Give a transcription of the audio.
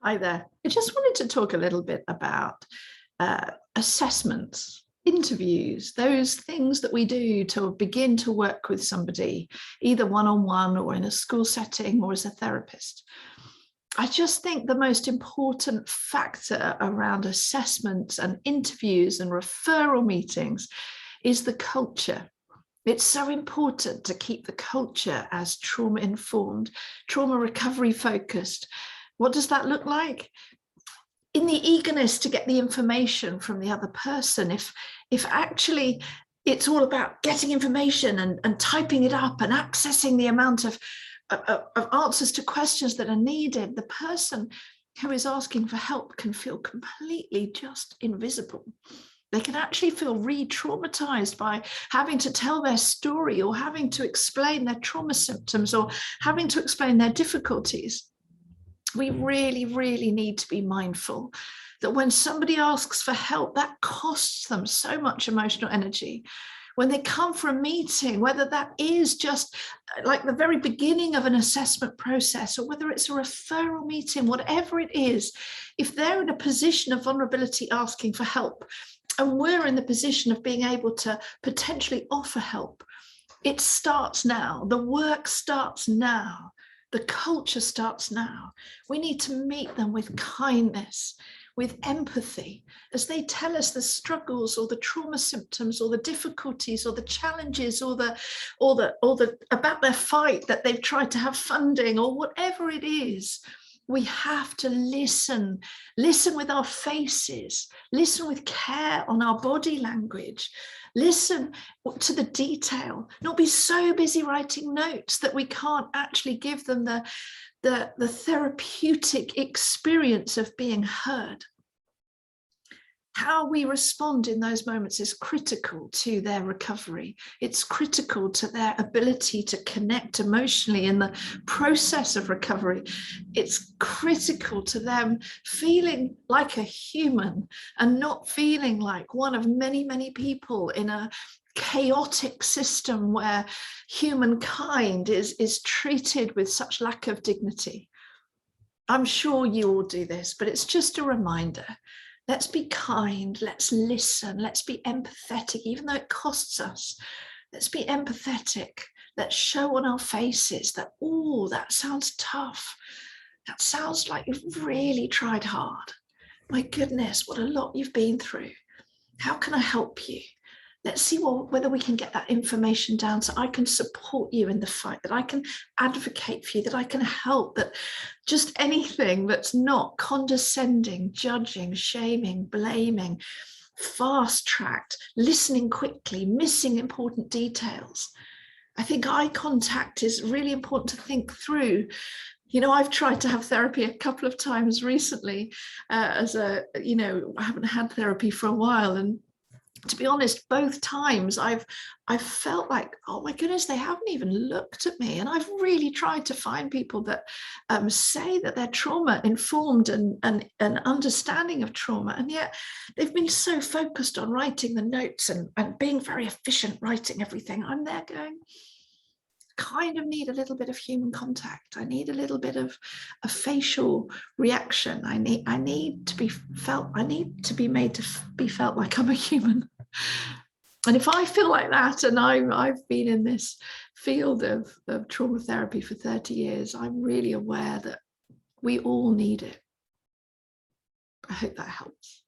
Hi there. I just wanted to talk a little bit about assessments, interviews, those things that we do to begin to work with somebody, either one-on-one or in a school setting or as a therapist. I just think the most important factor around assessments and interviews and referral meetings is the culture. It's so important to keep the culture as trauma-informed, trauma recovery focused. What does that look like? In the eagerness to get the information from the other person, if actually it's all about getting information and typing it up and accessing the amount of answers to questions that are needed, the person who is asking for help can feel completely just invisible. They can actually feel re-traumatized by having to tell their story or having to explain their trauma symptoms or having to explain their difficulties. We really, really need to be mindful that when somebody asks for help, that costs them so much emotional energy. When they come for a meeting, whether that is just like the very beginning of an assessment process or whether it's a referral meeting, whatever it is, if they're in a position of vulnerability asking for help, and we're in the position of being able to potentially offer help, it starts now. The work starts now. The culture starts now. We need to meet them with kindness, with empathy, as they tell us the struggles or the trauma symptoms or the difficulties or the challenges or the about their fight that they've tried to have funding or whatever it is. We have to listen with our faces, listen with care on our body language, listen to the detail, not be so busy writing notes that we can't actually give them the therapeutic experience of being heard. How we respond in those moments is critical to their recovery. It's critical to their ability to connect emotionally in the process of recovery. It's critical to them feeling like a human and not feeling like one of many, many people in a chaotic system where humankind is treated with such lack of dignity. I'm sure you all do this, but it's just a reminder. Let's be kind, let's listen, let's be empathetic, even though it costs us. Let's be empathetic. Let's show on our faces that, oh, that sounds tough. That sounds like you've really tried hard. My goodness, what a lot you've been through. How can I help you? Let's see whether we can get that information down so I can support you in the fight, that I can advocate for you, that I can help, that just anything that's not condescending, judging, shaming, blaming, fast-tracked, listening quickly, missing important details. I think eye contact is really important to think through. You know, I've tried to have therapy a couple of times recently I haven't had therapy for a while, and to be honest, both times I've felt like, oh my goodness, they haven't even looked at me. And I've really tried to find people that say that they're trauma informed and understanding of trauma. And yet they've been so focused on writing the notes and being very efficient writing everything. I'm there going, kind of need a little bit of human contact. I need a little bit of a facial reaction. I need to be felt. I need to be made to be felt like I'm a human. And if I feel like that, and I've been in this field of trauma therapy for 30 years, I'm really aware that we all need it. I hope that helps.